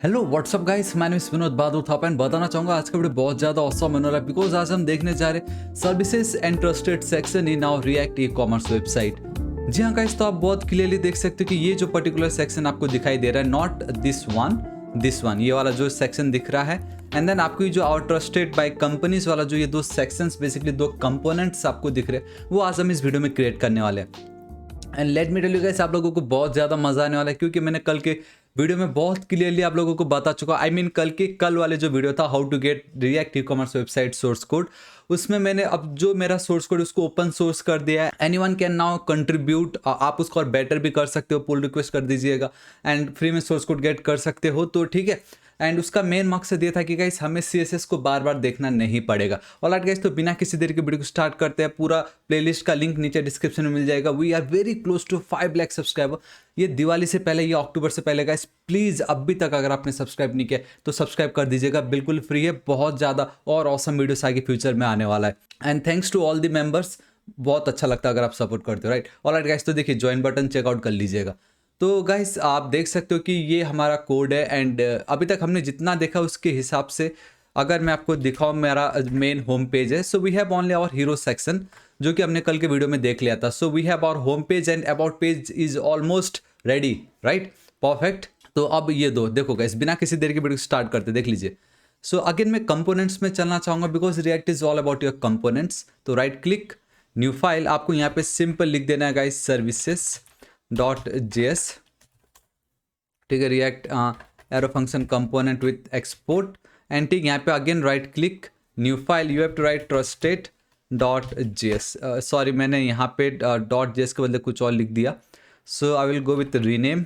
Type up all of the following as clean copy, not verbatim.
Hello what's up guys, मैं Vinod Bahadur Thapa and बताना चाहूंगा आज का वीडियो बहुत ज़्यादा औसम होने वाला है बिकॉज आज हम देखने जा रहे services and trusted section in our React ecommerce website. जी हाँ गाइस, तो आप बहुत क्लियरली देख सकते हो कि ये जो पर्टिकुलर सेक्शन आपको दिखाई दे रहा है, नॉट दिस वन, ये वाला जो सेक्शन दिख रहा है एंड देन आपको जो आवर ट्रस्टेड बाय कंपनीज वाला जो ये दो सेक्शंस बेसिकली दो कंपोनेंट्स आपको दिख रहे हैं, वो आज हम इस वीडियो में क्रिएट करने वाले हैं। And let me tell you guys, आप लोगों को बहुत ज़्यादा मजा आने वाला है क्योंकि मैंने कल के वीडियो में बहुत क्लियरली आप लोगों को बता चुका। कल वाले जो वीडियो था how to get react ecommerce website source code, उसमें मैंने अब जो मेरा सोर्स कोड उसको ओपन सोर्स कर दिया है। एनीवन कैन नाउ कंट्रीब्यूट, आप उसको और बेटर भी कर सकते हो, पुल रिक्वेस्ट कर दीजिएगा एंड फ्री में सोर्स कोड गेट कर सकते हो। तो ठीक है, एंड उसका मेन मकसद ये था कि गाइस हमें CSS को बार बार देखना नहीं पड़ेगा। ऑलराइट गाइस, तो बिना किसी देर के वीडियो को स्टार्ट करते हैं। पूरा प्लेलिस्ट का लिंक नीचे डिस्क्रिप्शन में मिल जाएगा। We are very close to 5 lakh subscriber. ये दिवाली से पहले, ये अक्टूबर से पहले गाइस, प्लीज़ अभी तक अगर आपने सब्सक्राइब नहीं किया तो सब्सक्राइब कर दीजिएगा, बिल्कुल फ्री है। बहुत ज़्यादा और ऑसम वीडियोस आगे फ्यूचर में आने वाला है and thanks to all the members. बहुत अच्छा लगता है अगर आप सपोर्ट करते हो, राइट। ऑलराइट गाइस, तो देखिए ज्वाइन बटन चेकआउट कर लीजिएगा। तो गाइस आप देख सकते हो कि ये हमारा कोड है एंड अभी तक हमने जितना देखा उसके हिसाब से अगर मैं आपको दिखाऊं, मेरा मेन होम पेज है। So we have only our hero section, जो कि हमने कल के वीडियो में देख लिया था। So we have our home page and about page is almost ready, right, perfect. तो अब ये दो देखो गाइस, बिना किसी देर के वीडियो स्टार्ट करते देख लीजिए। सो अगेन मैं कंपोनेंट्स में चलना चाहूँगा because react is all about your components. तो राइट क्लिक, न्यू फाइल, आपको यहाँ पे सिंपल लिख देना है गाइस services.js, ठीक है। React arrow function component with export and ठीक यहाँ पे again right click, new file, you have to write trusted.js। Sorry, मैंने यहाँ पे .js के बदले कुछ और लिख दिया। So I will go with rename,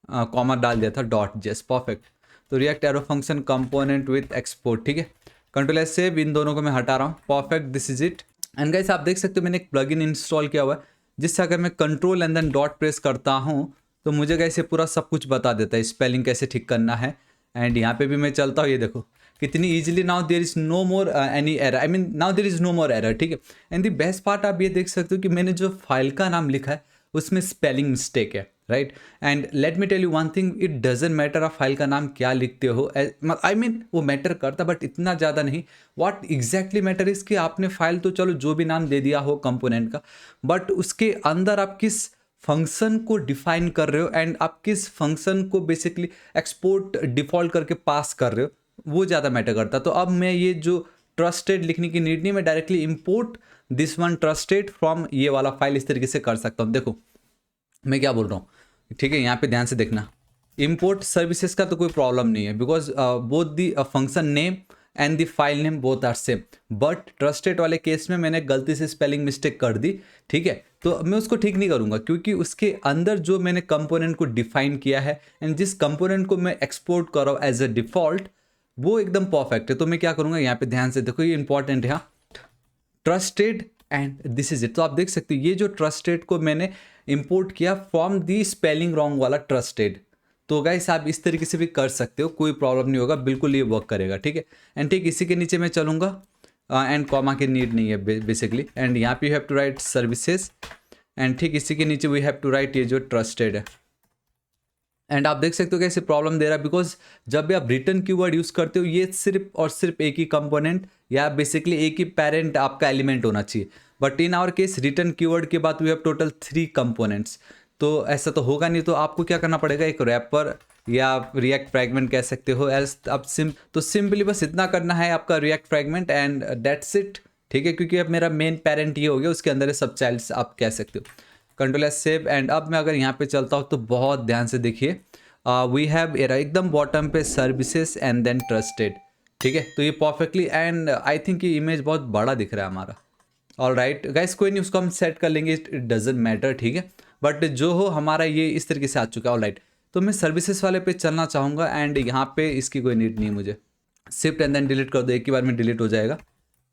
comma डाल दिया था .js, परफेक्ट। तो React arrow function component with export, ठीक है। कंट्रोल एस सेव, इन दोनों को मैं हटा रहा हूँ, perfect, this is it. And guys आप देख सकते हो मैंने एक प्लगइन इंस्टॉल किया हुआ है जिससे अगर मैं control and then dot press करता हूँ तो मुझे कैसे पूरा सब कुछ बता देता है, स्पेलिंग कैसे ठीक करना है। एंड यहाँ पे भी मैं चलता हूँ, ये देखो कितनी easily, now there is no more any error, I mean now there is no more error, ठीक है। एंड द बेस्ट पार्ट आप ये देख सकते हो कि मैंने जो फाइल का नाम लिखा है उसमें स्पेलिंग मिस्टेक है, right. And let me tell you one thing, it doesn't matter आप फाइल का नाम क्या लिखते हो, आई मीन वो मैटर करता बट इतना ज़्यादा नहीं। व्हाट एग्जैक्टली मैटर इज कि आपने फाइल तो चलो जो भी नाम दे दिया हो कंपोनेंट का, बट उसके अंदर आप किस फंक्शन को डिफाइन कर रहे हो एंड आप किस फंक्शन को बेसिकली एक्सपोर्ट डिफॉल्ट करके पास कर रहे हो, वो ज़्यादा मैटर करता। तो अब मैं ये जो ट्रस्टेड लिखने की नीड नहीं, मैं directly import this one trusted from ये वाला फाइल इस तरीके से कर सकता हूँ। देखो मैं क्या बोल रहा हूँ, ठीक है, यहाँ पे ध्यान से देखना। इंपोर्ट सर्विसेज का तो कोई प्रॉब्लम नहीं है because both the function name and the file name both are same, but trusted वाले केस में मैंने गलती से स्पेलिंग मिस्टेक कर दी, ठीक है। तो मैं उसको ठीक नहीं करूँगा क्योंकि उसके अंदर जो मैंने कंपोनेंट को डिफाइन किया है एंड जिस कंपोनेंट को मैं एक्सपोर्ट कर रहा हूँ एज अ डिफॉल्ट, वो एकदम परफेक्ट है। तो मैं क्या करूँगा, यहाँ पे ध्यान से देखो, ये इंपॉर्टेंट है, हाँ, trusted and this is it. तो आप देख सकते हो ये जो ट्रस्टेड को मैंने इंपोर्ट किया फ्रॉम दी स्पेलिंग रॉन्ग वाला ट्रस्टेड। तो गाइस आप इस तरीके से भी कर सकते हो, कोई प्रॉब्लम नहीं होगा, बिल्कुल ये वर्क करेगा, ठीक है। एंड ठीक इसी के नीचे मैं चलूँगा एंड कॉमा की नीड नहीं है बेसिकली। एंड यहाँ पे you have to write services and ठीक इसी के नीचे वी हैव टू राइट ये जो ट्रस्टेड है। एंड आप देख सकते हो कैसे प्रॉब्लम दे रहा है बिकॉज जब भी आप रिटर्न कीवर्ड यूज़ करते हो ये सिर्फ और सिर्फ एक ही कंपोनेंट या बेसिकली एक ही पेरेंट आपका एलिमेंट होना चाहिए, but in our case return keyword के बाद वी हैव टोटल 3 कंपोनेंट्स। तो ऐसा तो होगा नहीं, तो आपको क्या करना पड़ेगा, एक रैपर या रिएक्ट फ्रैगमेंट कह सकते हो एज अब सिंपली बस इतना करना है आपका react fragment and that's it, ठीक है। क्योंकि अब मेरा मेन पेरेंट ये हो गया, उसके अंदर सब चाइल्ड्स आप कह सकते हो। कंट्रोल एस सेव एंड अब मैं अगर यहाँ पे चलता हूँ तो बहुत ध्यान से देखिए, वी हैव एरा एकदम बॉटम पे सर्विसेज एंड देन ट्रस्टेड, ठीक है। तो ये परफेक्टली एंड आई थिंक ये इमेज बहुत बड़ा दिख रहा है हमारा। ऑल राइट गाइस, कोई नहीं, उसको हम सेट कर लेंगे, इट डजेंट मैटर, ठीक है। बट जो हो हमारा ये इस तरीके से आ चुका है। ऑल राइट, तो मैं सर्विसेज वाले पे चलना चाहूँगा एंड यहाँ पे इसकी कोई नीड नहीं है मुझे। शिफ्ट एंड देन डिलीट कर दो, एक ही बार में डिलीट हो जाएगा।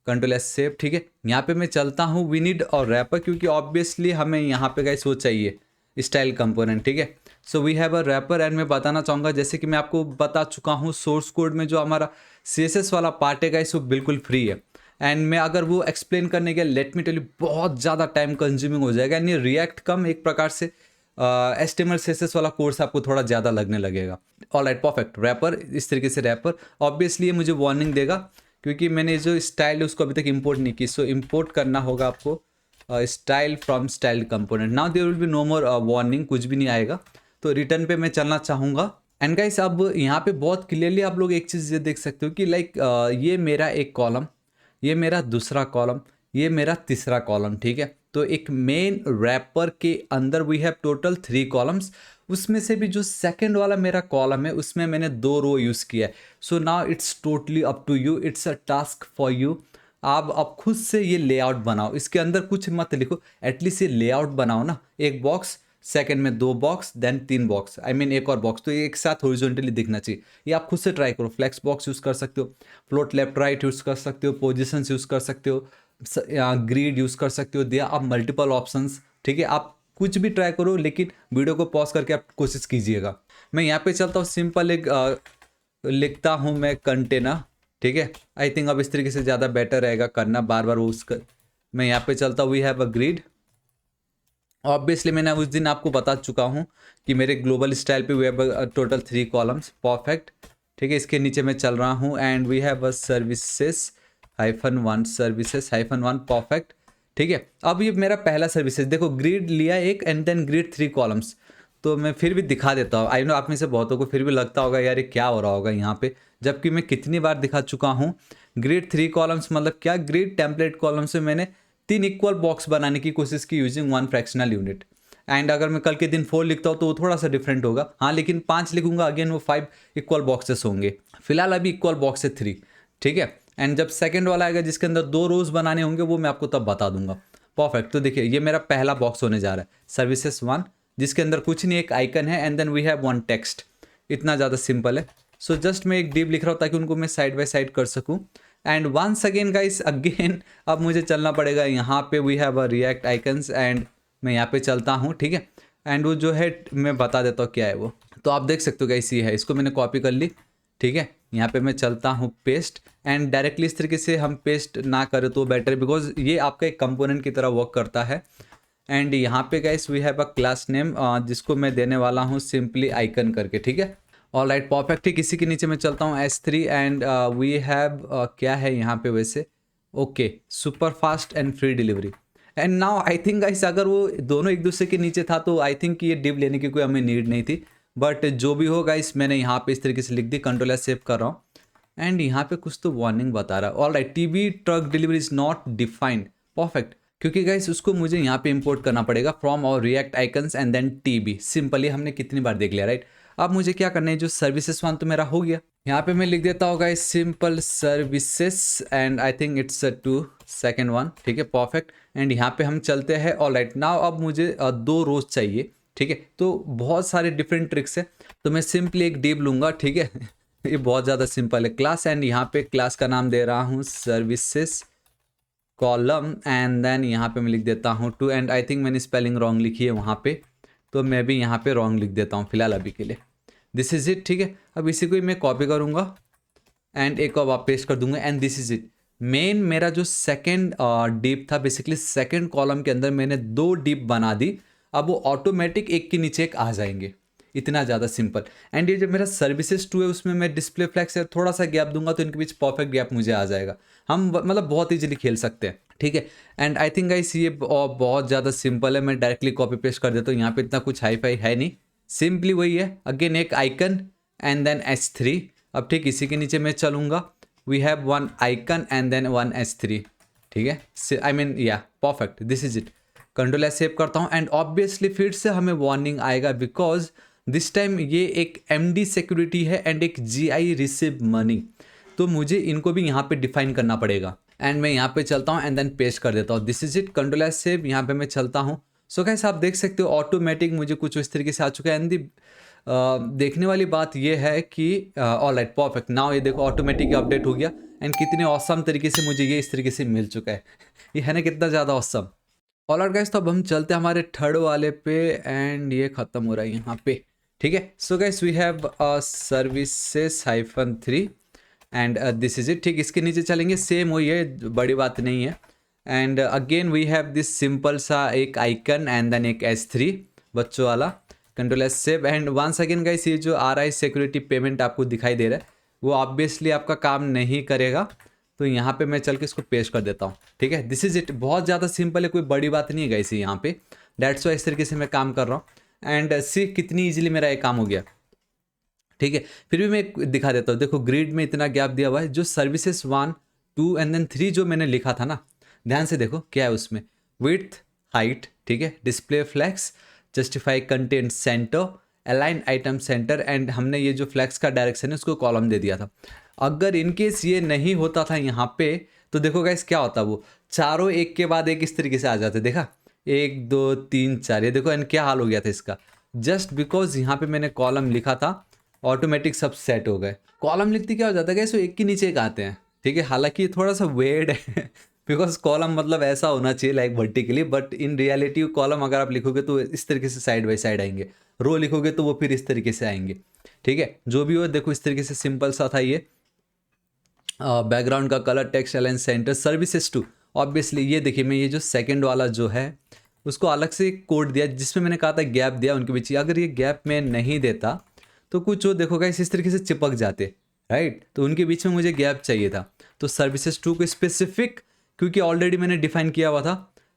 कंट्रोल एस सेव, ठीक है। यहाँ पे मैं चलता हूँ, वी नीड और रैपर क्योंकि ऑब्वियसली हमें यहाँ पे गाइस वो चाहिए स्टाइल कंपोनेंट, ठीक है। So we have a wrapper and मैं बताना चाहूँगा जैसे कि मैं आपको बता चुका हूँ सोर्स कोड में जो हमारा CSS वाला पार्ट है गाइस वो बिल्कुल फ्री है। एंड मैं अगर वो एक्सप्लेन करने के लेट मी टेल यू बहुत ज़्यादा टाइम कंज्यूमिंग हो जाएगा एंड ये रिएक्ट कम एक प्रकार से HTML CSS वाला कोर्स आपको थोड़ा ज़्यादा लगने लगेगा। ऑलराइट परफेक्ट, रैपर इस तरीके से रैपर ऑब्वियसली ये मुझे वार्निंग देगा क्योंकि मैंने जो स्टाइल है उसको अभी तक इंपोर्ट नहीं की। सो इंपोर्ट करना होगा आपको style from style component. Now there will be no more warning, कुछ भी नहीं आएगा। तो रिटर्न पे मैं चलना चाहूँगा। एंड गाइस अब यहाँ पे बहुत क्लियरली आप लोग एक चीज़ ये देख सकते हो कि लाइक ये मेरा एक कॉलम, ये मेरा दूसरा कॉलम, ये मेरा तीसरा कॉलम, ठीक है। तो एक मेन रैपर के अंदर वी हैव टोटल 3 कॉलम्स। उसमें से भी जो सेकंड वाला मेरा कॉलम है उसमें मैंने 2 रो यूज़ किया है। So now it's totally up to you, it's a task for you. आप अब खुद से ये लेआउट बनाओ, इसके अंदर कुछ मत लिखो, एटलीस्ट ये लेआउट बनाओ ना। एक बॉक्स, सेकंड में 2 box, then 3 box, I mean एक और बॉक्स, तो ये एक साथ हॉरिजॉन्टली दिखना चाहिए। ये आप खुद से ट्राई करो। फ्लेक्स बॉक्स यूज़ कर सकते हो, फ्लोट लेफ्ट राइट यूज़ कर सकते हो, पोजिशंस यूज़ कर सकते हो, ग्रीड यूज़ कर सकते हो, दिया आप मल्टीपल ऑप्शंस, ठीक है। आप कुछ भी ट्राई करो लेकिन वीडियो को पॉज करके आप कोशिश कीजिएगा। मैं यहाँ पे चलता हूँ, सिंपल एक लिखता हूँ मैं कंटेनर, ठीक है। आई थिंक अब इस तरीके से ज़्यादा बेटर रहेगा करना, बार बार वो उसका। मैं यहाँ पे चलता हूँ, we have a grid. Obviously मैंने उस दिन आपको बता चुका हूँ कि मेरे ग्लोबल स्टाइल पे we have total 3 columns, perfect, ठीक है। इसके नीचे मैं चल रहा हूँ and we have a services -1, services -1, perfect, ठीक है। अब ये मेरा पहला सर्विसेज, देखो ग्रिड लिया एक एंड देन ग्रिड 3 कॉलम्स। तो मैं फिर भी दिखा देता हूँ। आई नो आप में से बहुतों को फिर भी लगता होगा यार ये क्या हो रहा होगा यहाँ पे, जबकि मैं कितनी बार दिखा चुका हूँ। ग्रिड 3 कॉलम्स मतलब क्या, ग्रिड टेम्पलेट कॉलम्स में मैंने 3 इक्वल बॉक्स बनाने की कोशिश की यूजिंग 1 फ्रैक्शनल यूनिट। एंड अगर मैं कल के दिन 4 लिखता हूँ तो वो थोड़ा सा डिफरेंट होगा, हाँ, लेकिन 5 लिखूंगा अगेन वो 5 इक्वल बॉक्सेस होंगे। फिलहाल अभी इक्वल बॉक्स है 3, ठीक है। एंड जब सेकंड वाला आएगा जिसके अंदर 2 रोज बनाने होंगे वो मैं आपको तब बता दूंगा। परफेक्ट, तो देखिए ये मेरा पहला बॉक्स होने जा रहा है, सर्विसेज 1, जिसके अंदर कुछ नहीं, एक आइकन है and then we have 1 text. इतना ज़्यादा सिंपल है। सो जस्ट मैं एक डिव लिख रहा हूँ ताकि उनको मैं साइड बाय साइड कर सकूँ। And once again guys, again अब मुझे चलना पड़ेगा यहाँ पे, we have a react icons and मैं यहाँ पे चलता हूँ, ठीक है। एंड वो जो है मैं बता देता हूँ क्या है वो। तो आप देख सकते हो गाइस ये है, इसको मैंने कॉपी कर ली, ठीक है। यहाँ पे मैं चलता हूँ पेस्ट, एंड डायरेक्टली इस तरीके से हम पेस्ट ना करें तो बेटर, बिकॉज ये आपका एक कंपोनेंट की तरह वर्क करता है। एंड यहाँ पे guys we have a class name जिसको मैं देने वाला हूँ सिंपली आइकन करके, ठीक है। ऑलराइट परफेक्ट, ठीक, इसी के नीचे मैं चलता हूँ S3 एंड वी हैव क्या है यहाँ पे वैसे, okay, super fast and free delivery. And now I think guys अगर वो दोनों एक दूसरे के नीचे था तो आई थिंक ये डिव लेने की कोई हमें नीड नहीं थी। बट जो भी हो गाइस, मैंने यहाँ पे इस तरीके से लिख दी, कंट्रोल एस सेव कर रहा हूँ। एंड यहाँ पे कुछ तो वार्निंग बता रहा है। Alright, TB truck delivery is not defined, perfect, क्योंकि गाइस उसको मुझे यहाँ पे इंपोर्ट करना पड़ेगा फ्रॉम और react icons and then TB. Simply हमने कितनी बार देख लिया, राइट। अब मुझे क्या करना है, जो सर्विसेज 1 तो मेरा हो गया, यहाँ पे मैं लिख देता हूँ guys simple services and I think it's 2 second 1, ठीक है, परफेक्ट। एंड यहाँ पे हम चलते हैं। ऑलराइट, नाउ अब मुझे 2 रोज चाहिए, ठीक है। तो बहुत सारे डिफरेंट ट्रिक्स है, तो मैं सिंपली एक डिव लूंगा, ठीक है। ये बहुत ज़्यादा सिंपल है, क्लास, एंड यहाँ पे क्लास का नाम दे रहा हूँ सर्विसेज कॉलम एंड देन यहाँ पे मैं लिख देता हूँ 2, एंड आई थिंक मैंने स्पेलिंग रॉन्ग लिखी है वहाँ पे, तो मैं भी यहाँ पे रॉन्ग लिख देता हूँ फिलहाल अभी के लिए। दिस इज इट, ठीक है। अब इसी को ही मैं कॉपी करूँगा एंड एक और पेस्ट कर दूंगा and this is it. Main मेरा जो सेकेंड डिप था, बेसिकली सेकेंड कॉलम के अंदर मैंने 2 डिप बना दी। अब वो ऑटोमेटिक एक के नीचे एक आ जाएंगे, इतना ज़्यादा सिंपल। एंड ये जो मेरा सर्विसेज 2 है उसमें मैं डिस्प्ले फ्लैग से थोड़ा सा गैप दूंगा तो इनके बीच परफेक्ट गैप मुझे आ जाएगा। हम मतलब बहुत ईजिली खेल सकते हैं, ठीक है। एंड आई थिंक गाइस ये बहुत ज़्यादा सिंपल है, मैं डायरेक्टली कॉपी पेस्ट कर देता हूँ। यहाँ पे इतना कुछ हाई फाई है नहीं, सिंपली वही है, अगेन एक आइकन एंड देन S3। अब ठीक इसी के नीचे मैं चलूँगा, we have 1 icon and then 1 S3, ठीक है। आई मीन या perfect, this is it. Control S save करता हूँ एंड ऑब्वियसली फिर से हमें वार्निंग आएगा बिकॉज दिस टाइम ये एक MD सिक्योरिटी है एंड एक GI रिसीव मनी, तो मुझे इनको भी यहाँ पे डिफाइन करना पड़ेगा। एंड मैं यहाँ पे चलता हूँ एंड देन पेस्ट कर देता हूँ, this is it. Control S save, यहाँ पे मैं चलता हूँ। सो गाइस आप देख सकते हो ऑटोमेटिक मुझे कुछ इस तरीके से आ चुका है। एंड देखने वाली बात ये है कि ऑलराइट परफेक्ट, नाउ ये देखो ऑटोमेटिक अपडेट हो गया एंड कितने ऑसम तरीके से मुझे ये इस तरीके से मिल चुका है। ये है ना कितना ज़्यादा ऑसम। ऑलराइट गाइस, तो अब हम चलते हैं हमारे थर्ड वाले पे एंड ये ख़त्म हो रहा है यहाँ पे, ठीक है। So guys we have services -3 and this is it, ठीक। इसके नीचे चलेंगे, सेम वही है, बड़ी बात नहीं है। And again we have this simple सा एक आइकन एंड देन एक S3, बच्चों वाला, control S save. And once again guys ये जो RI सिक्योरिटी पेमेंट आपको दिखाई दे रहा है वो ऑब्वियसली आपका काम नहीं करेगा, तो यहाँ पे मैं चल के इसको पेस्ट कर देता हूँ। ठीक है, दिस इज इट। बहुत ज़्यादा सिंपल है, कोई बड़ी बात नहीं है गाइस यहाँ पे। डेट्स वाई इस तरीके से मैं काम कर रहा हूँ एंड सी कितनी ईजिली मेरा ये काम हो गया। ठीक है, फिर भी मैं एक दिखा देता हूँ। देखो ग्रिड में इतना गैप दिया हुआ है, जो सर्विसेज 1 2 एंड देन 3 जो मैंने लिखा था ना, ध्यान से देखो क्या है उसमें। विड्थ, हाइट, ठीक है, display flex, justify content center, align item center, and हमने ये जो फ्लैक्स का डायरेक्शन है उसको कॉलम दे दिया था। अगर इनकेस ये नहीं होता था यहाँ पे, तो देखो गाइस क्या होता, वो चारों एक के बाद एक इस तरीके से आ जाते। देखा, 1 2 3 4, ये देखो एंड क्या हाल हो गया था इसका। जस्ट बिकॉज यहाँ पे मैंने कॉलम लिखा था, ऑटोमेटिक सब सेट हो गए। कॉलम लिखते क्या हो जाता है गाइस, वो एक के नीचे एक आते हैं। ठीक है, हालांकि ये थोड़ा सा वेर्ड है बिकॉज कॉलम मतलब ऐसा होना चाहिए like vertically, but in reality column अगर आप लिखोगे तो इस तरीके से साइड बाई साइड आएंगे, रो लिखोगे तो वो फिर इस तरीके से आएंगे। ठीक है, जो भी हो देखो इस तरीके से सिंपल सा था ये। बैकग्राउंड का colour, text align center, services two, obviously ये देखिए मैं ये जो सेकंड वाला जो है उसको अलग से कोड दिया, जिसमें मैंने कहा था गैप दिया उनके बीच। अगर ये गैप मैं नहीं देता तो कुछ वो देखो गाइस इस तरीके से चिपक जाते, राइट। तो उनके बीच में मुझे गैप चाहिए था, तो सर्विसेज 2 को स्पेसिफिक, क्योंकि ऑलरेडी मैंने डिफाइन किया हुआ था,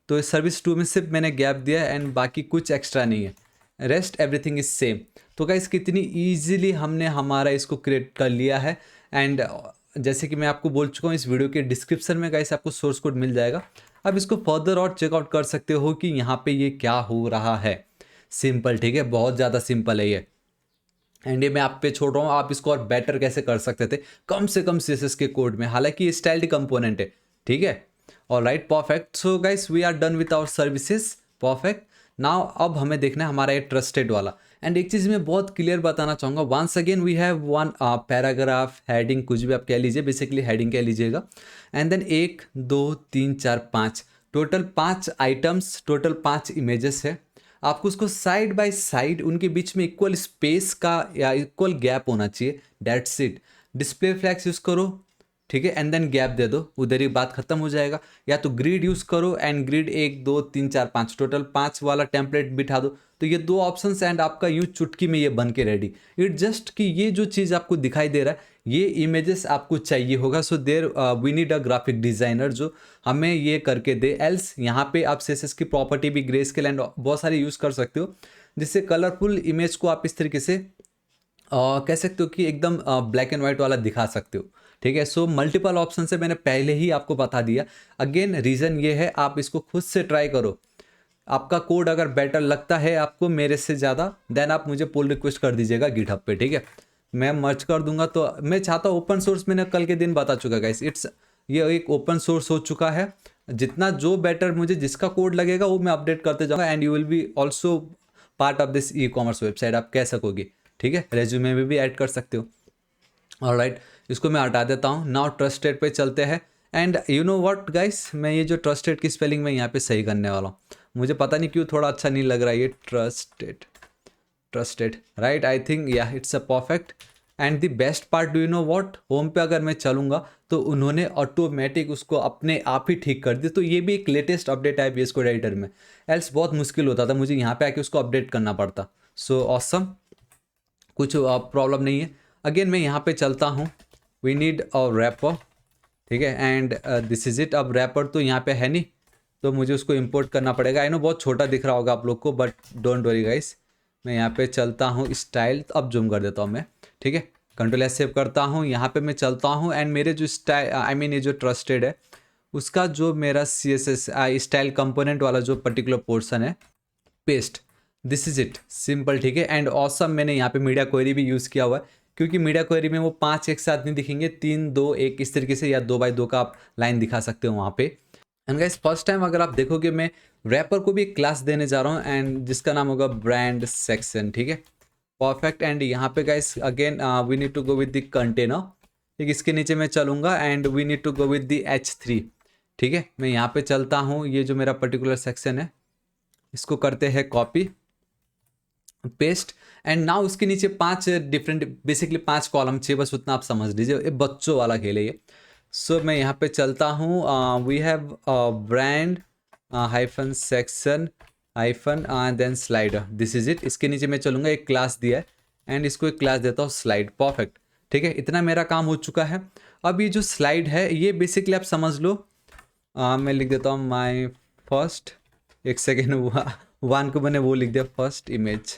तो सर्विस 2 में सिर्फ मैंने गैप दिया एंड बाकी कुछ एक्स्ट्रा नहीं है, रेस्ट एवरीथिंग इज सेम। तो गाइस कितनी ईजिली हमने हमारा इसको क्रिएट कर लिया है। एंड जैसे कि मैं आपको बोल चुका हूँ, इस वीडियो के डिस्क्रिप्शन में गाइस आपको सोर्स कोड मिल जाएगा। अब इसको फर्दर और चेकआउट कर सकते हो कि यहाँ पे ये क्या हो रहा है। सिंपल, ठीक है, बहुत ज़्यादा सिंपल है ये। एंड ये मैं आप पे छोड़ रहा हूँ, आप इसको और बेटर कैसे कर सकते थे कम से कम CSS के कोड में, हालांकि ये स्टाइल्ड कंपोनेंट है। ठीक है, और right, perfect. So guys we are done with our services, perfect. Now अब हमें देखना है हमारा ये ट्रस्टेड वाला। एंड एक चीज़ मैं बहुत क्लियर बताना चाहूँगा, once again we have one paragraph, heading, कुछ भी आप कह लीजिए, बेसिकली हेडिंग कह लीजिएगा। And then 1 2 3 4 5, total 5 items, total 5 images है। आपको उसको साइड बाय साइड उनके बीच में इक्वल स्पेस का या इक्वल गैप होना चाहिए, that's it. Display flags use करो, ठीक है, एंड देन गैप दे दो, उधर ही बात खत्म हो जाएगा। या तो ग्रिड यूज़ करो एंड ग्रिड 1 2 3 4 5, टोटल 5 वाला टेम्पलेट बिठा दो। तो ये 2 ऑप्शंस एंड आपका यूँ चुटकी में ये बन के रेडी। इट जस्ट कि ये जो चीज़ आपको दिखाई दे रहा है ये इमेजेस आपको चाहिए होगा, so there we need a graphic designer जो हमें ये करके दे। एल्स यहाँ पे आप CSS की प्रॉपर्टी भी ग्रे स्केल एंड बहुत सारे यूज़ कर सकते हो, जिससे कलरफुल इमेज को आप इस तरीके से कह सकते हो कि एकदम ब्लैक एंड वाइट वाला दिखा सकते हो। ठीक है, सो मल्टीपल ऑप्शन से मैंने पहले ही आपको बता दिया। अगेन रीज़न ये है, आप इसको खुद से ट्राई करो। आपका कोड अगर बेटर लगता है आपको मेरे से ज़्यादा, देन आप मुझे पुल रिक्वेस्ट कर दीजिएगा गिटहब पे। ठीक है, मैं मर्ज कर दूंगा। तो मैं चाहता हूँ ओपन सोर्स, मैंने कल के दिन बता चुका गाइस, इट्स ये एक ओपन सोर्स हो चुका है। जितना जो बेटर मुझे जिसका कोड लगेगा वो मैं अपडेट करते जाऊँगा and you will be also part of this ecommerce website, आप कह सकोगे। ठीक है, रेज्यूमे में भी ऐड कर सकते हो। ऑलराइट, इसको मैं हटा देता हूँ। नाउ ट्रस्टेड पे चलते हैं। And you know what guys, मैं ये जो ट्रस्टेड की स्पेलिंग मैं यहाँ पे सही करने वाला हूँ। मुझे पता नहीं क्यों थोड़ा अच्छा नहीं लग रहा है ये trusted, trusted, right, I think या it's a perfect. And the best part, do you know what, home पे अगर मैं चलूँगा तो उन्होंने ऑटोमेटिक उसको अपने आप ही ठीक कर दिया। तो ये भी एक लेटेस्ट अपडेट है VS कोड एडिटर में, एल्स बहुत मुश्किल होता था मुझे यहाँ पे आके उसको अपडेट करना पड़ता। सो ऑसम, कुछ प्रॉब्लम नहीं है। अगेन मैं यहाँ पे चलता हूँ, वी नीड अ रैपर, ठीक है, एंड दिस इज इट। अब रैपर तो यहाँ पे है नहीं, तो मुझे उसको इंपोर्ट करना पड़ेगा। आई नो बहुत छोटा दिख रहा होगा आप लोग को, बट डोंट वरी गाइस। मैं यहाँ पे चलता हूँ स्टाइल, अब जूम कर देता हूँ मैं। ठीक है, कंट्रोल एस सेव करता हूँ, यहाँ पे मैं चलता हूँ एंड मेरे जो स्टाइल आई मीन ये जो ट्रस्टेड है उसका जो मेरा CSS स्टाइल कंपोनेंट वाला जो पर्टिकुलर पोर्सन है, paste, this is it, simple. ठीक है, एंड ऑसम मैंने यहाँ पे मीडिया क्वेरी भी यूज़ किया हुआ है, क्योंकि मीडिया क्वेरी में वो 5 एक साथ नहीं दिखेंगे, 3 2 1 इस तरीके से, या 2 बाई 2 का आप लाइन दिखा सकते हो वहाँ पे। एंड गाइस फर्स्ट टाइम अगर आप देखोगे मैं रैपर को भी एक क्लास देने जा रहा हूँ एंड जिसका नाम होगा ब्रांड सेक्शन। ठीक है, परफेक्ट। एंड यहाँ पे guys again we need to go with the container. ठीक, इसके नीचे मैं चलूँगा and we need to go with the H3। ठीक है, मैं यहाँ पे चलता हूँ, ये जो मेरा पर्टिकुलर सेक्शन है इसको करते हैं कॉपी पेस्ट। एंड नाउ उसके नीचे 5 डिफरेंट, बेसिकली 5 कॉलम चाहिए, बस उतना आप समझ लीजिए, ये बच्चों वाला खेल है ये। सो मैं यहाँ पे चलता हूँ, we have brand hyphen section hyphen then slider, this is it. इसके नीचे मैं चलूँगा, एक क्लास दिया है एंड इसको एक क्लास देता हूँ स्लाइड, परफेक्ट। ठीक है, इतना मेरा काम हो चुका है। अब ये जो स्लाइड है ये बेसिकली आप समझ लो, मैं लिख देता हूँ माई फर्स्ट, एक सेकेंड, वन को मैंने वो लिख दिया फर्स्ट इमेज।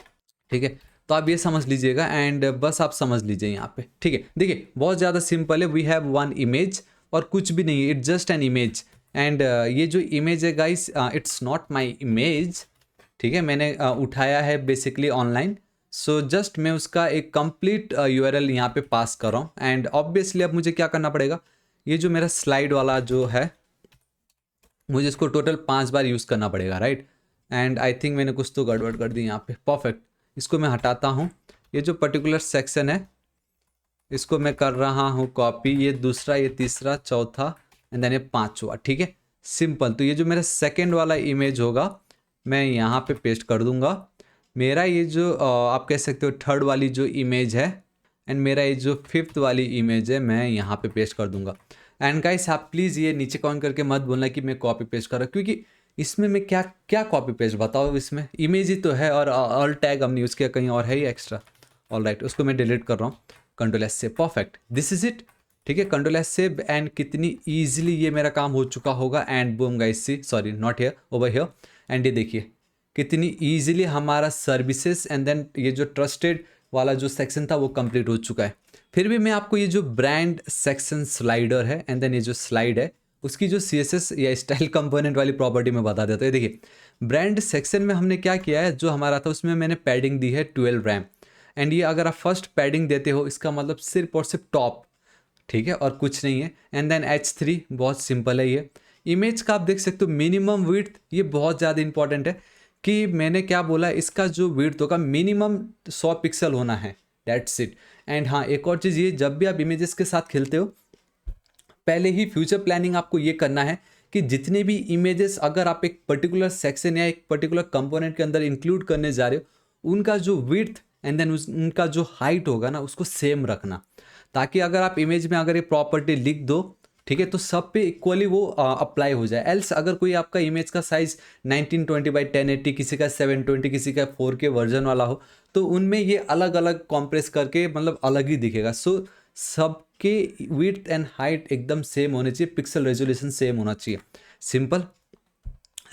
ठीक है, तो आप ये समझ लीजिएगा एंड बस आप समझ लीजिए यहाँ पे। ठीक है, देखिए बहुत ज़्यादा सिंपल है, वी हैव वन इमेज और कुछ भी नहीं है, it's just an image. And ये जो इमेज है guys, it's not my image. ठीक है, मैंने उठाया है बेसिकली ऑनलाइन। सो जस्ट मैं उसका एक कंप्लीट यूआरएल यहाँ पे पास कर रहा हूँ एंड ऑब्वियसली अब मुझे क्या करना पड़ेगा, ये जो मेरा स्लाइड वाला जो है मुझे इसको टोटल 5 बार यूज़ करना पड़ेगा, राइट। एंड आई थिंक मैंने कुछ तो गड़बड़ कर दी यहाँ पे, परफेक्ट। इसको मैं हटाता हूँ, ये जो पर्टिकुलर सेक्शन है इसको मैं कर रहा हूँ कॉपी, ये दूसरा, ये तीसरा, चौथा एंड देन ये पांचवा। ठीक है, सिंपल। तो ये जो मेरा सेकंड वाला इमेज होगा मैं यहाँ पे पेस्ट कर दूंगा। मेरा ये जो आप कह सकते हो थर्ड वाली जो इमेज है एंड मेरा ये जो फिफ्थ वाली इमेज है मैं यहाँ पे पेस्ट कर दूंगा। एंड गाइस आप प्लीज़ ये नीचे कमेंट करके मत बोलना कि मैं कॉपी पेस्ट कर रहा हूँ, क्योंकि इसमें मैं क्या क्या कॉपी पेस्ट बताओ, इसमें इमेज ही तो है और ऑल टैग हमने यूज़ किया, कहीं और है ही एक्स्ट्रा। ऑल राइट, उसको मैं डिलीट कर रहा हूँ, कंट्रोल एस से, परफेक्ट, दिस इज इट। ठीक है, कंट्रोल एस से एंड कितनी ईजिली ये मेरा काम हो चुका होगा। And boom guys, see sorry not here, over here. And ये देखिए कितनी ईजिली हमारा सर्विसेज एंड देन ये जो ट्रस्टेड वाला जो सेक्शन था वो कंप्लीट हो चुका है। फिर भी मैं आपको ये जो ब्रांड सेक्शन स्लाइडर है एंड देन ये जो स्लाइड है उसकी जो CSS या स्टाइल कंपोनेंट वाली प्रॉपर्टी में बता देता हूँ। देखिए ब्रांड सेक्शन में हमने क्या किया है, जो हमारा था उसमें मैंने पैडिंग दी है 12 रैम। एंड ये अगर आप फर्स्ट पैडिंग देते हो इसका मतलब सिर्फ और सिर्फ टॉप, ठीक है, और कुछ नहीं है। एंड देन H3 बहुत सिंपल है। ये इमेज का आप देख सकते हो मिनिमम विड्थ, ये बहुत ज़्यादा इंपॉर्टेंट है कि मैंने क्या बोला, इसका जो विड्थ होगा मिनिमम 100 पिक्सल होना है, दैट्स इट। एंड हाँ, एक और चीज़, ये जब भी आप इमेजेस के साथ खेलते हो पहले ही फ्यूचर प्लानिंग आपको ये करना है कि जितने भी इमेजेस अगर आप एक पर्टिकुलर सेक्शन या एक पर्टिकुलर कंपोनेंट के अंदर इंक्लूड करने जा रहे हो उनका जो विड्थ एंड देन उनका जो हाइट होगा ना उसको सेम रखना, ताकि अगर आप इमेज में अगर ये प्रॉपर्टी लिख दो, ठीक है, तो सब पे इक्वली वो अप्लाई हो जाए। एल्स अगर कोई आपका इमेज का साइज 1920x1080, किसी का 720, किसी का 4K वर्जन वाला हो, तो उनमें ये अलग अलग कॉम्प्रेस करके मतलब अलग ही दिखेगा। सो सबके विड्थ एंड हाइट एकदम सेम होने चाहिए, पिक्सल रेजोल्यूशन सेम होना चाहिए, सिंपल।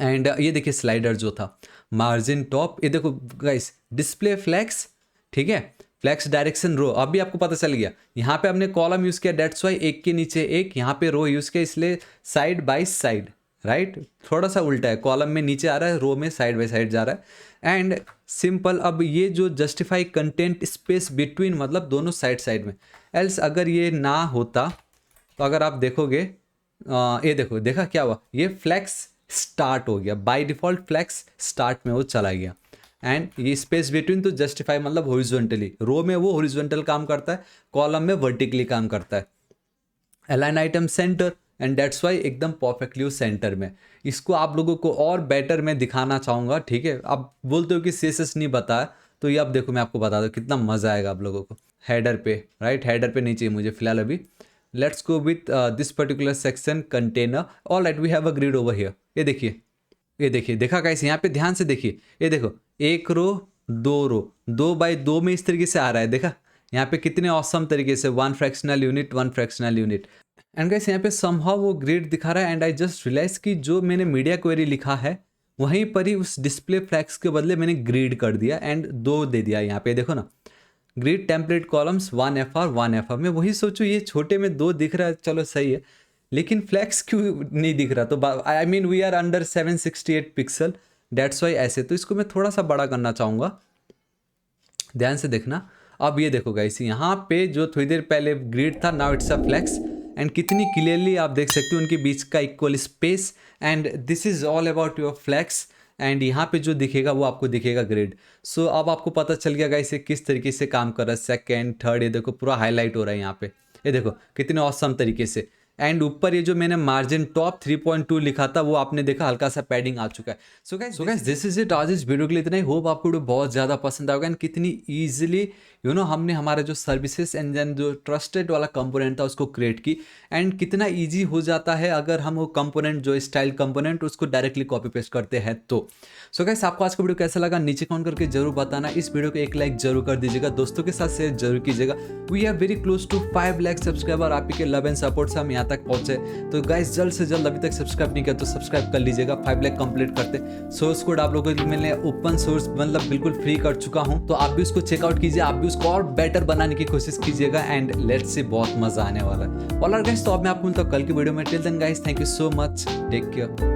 एंड ये देखिए स्लाइडर जो था मार्जिन टॉप, ये देखो गाइस डिस्प्ले फ्लैक्स, ठीक है, फ्लैक्स डायरेक्शन रो, अभी आपको पता चल गया। यहाँ पे हमने कॉलम यूज़ किया, डेट्स वाई एक के नीचे एक, यहाँ पे रो यूज़ किया इसलिए साइड बाय साइड, राइट, थोड़ा सा उल्टा है, कॉलम में नीचे आ रहा है, रो में साइड बाय साइड जा रहा है। एंड सिंपल, अब ये जो जस्टिफाई कंटेंट स्पेस बिटवीन, मतलब दोनों साइड साइड में। एल्स अगर ये ना होता तो अगर आप देखोगे ये देखो, देखा क्या हुआ, ये फ्लैक्स स्टार्ट हो गया, बाय डिफ़ॉल्ट फ्लैक्स स्टार्ट में वो चला गया। एंड ये स्पेस बिटवीन तो जस्टिफाई मतलब हॉरिजॉन्टली, रो में वो हॉरिजॉन्टल काम करता है, कॉलम में वर्टिकली काम करता है। Align item center, and that's why एकदम परफेक्टली सेंटर में। इसको आप लोगों को और बेटर मैं दिखाना चाहूँगा, ठीक है। आप बोलते हो कि CSS नहीं बताया, तो ये अब देखो मैं आपको बता दूँ कितना मज़ा आएगा आप लोगों को। हेडर पे, राइट, हेडर पे नहीं चाहिए मुझे फिलहाल अभी। Let's go with this particular section container. All right, we have a grid over here. ये देखिए, ये देखिए, देखा गाइस, यहाँ पे ध्यान से देखिए, ये देखो एक रो, 2 रो, 2x2 में इस तरीके से आ रहा है, देखा यहाँ पे कितने ऑसम तरीके से, 1 fractional unit, 1 fractional unit. And guys यहाँ पे समहाउ वो ग्रिड दिखा रहा है। एंड आई जस्ट रियलाइज कि जो मैंने मीडिया क्वेरी लिखा है वहीं पर ही उस डिस्प्ले फ्लैक्स के बदले मैंने ग्रिड कर दिया एंड 2 दे दिया। यहाँ पे देखो ना, grid template columns 1FR 1FR। मैं वही सोचूं ये छोटे में 2 दिख रहा है, चलो सही है, लेकिन फ्लैक्स क्यों नहीं दिख रहा। तो I mean we are under 768 pixel, that's why ऐसे। तो इसको मैं थोड़ा सा बड़ा करना चाहूँगा, ध्यान से देखना। अब ये देखो गाइस, यहाँ पे जो थोड़ी देर पहले ग्रिड था, now it's a flex. And कितनी क्लियरली आप देख सकते हो उनके बीच का equal space. And this is all about your flex. And यहाँ पे जो दिखेगा वो आपको दिखेगा ग्रिड। सो अब आपको पता चल गया गाइस ये किस तरीके से काम कर रहा है। सेकेंड, थर्ड, ये देखो पूरा हाईलाइट हो रहा है यहाँ पे, ये देखो कितने ऑसम तरीके से। एंड ऊपर ये जो मैंने मार्जिन टॉप 3.2 लिखा था वो आपने देखा हल्का सा पैडिंग आ चुका है। So guys this is it आज इस वीडियो के लिए इतना ही। होप आपको वीडियो बहुत ज़्यादा पसंद आएगा एंड कितनी ईजिली हमने हमारा जो सर्विसेज इंजन जो ट्रस्टेड वाला कंपोनेंट था उसको क्रिएट की एंड कितना ईजी हो जाता है अगर हम वो कंपोनेंट जो स्टाइल कंपोनेंट उसको डायरेक्टली कॉपी पेस्ट करते हैं तो। सो गाइस आपको आज का वीडियो कैसा लगा नीचे कमेंट करके जरूर बताना। इस वीडियो को एक लाइक जरूर कर दीजिएगा, दोस्तों के साथ शेयर जरूर कीजिएगा। We are very close to 5 lakh subscriber. आप ही के लव एंड सपोर्ट से हम यहाँ तक पहुंचे। तो गाइस जल्द से जल्द, अभी तक सब्सक्राइब नहीं किया तो सब्सक्राइब कर लीजिएगा। 5 लाख कंप्लीट करते। सोर्स कोड आप लोगों को मैंने ओपन सोर्स मतलब बिल्कुल फ्री कर चुका हूँ, तो आप भी उसको चेकआउट कीजिए, आप भी उसको और बेटर बनाने की कोशिश कीजिएगा एंड लेट्स सी बहुत मजा आने वाला है। ऑलराइट गाइस, तो अब मैं आपको मिलता हूँ कल की वीडियो में। Till then guys, thank you so much, take care.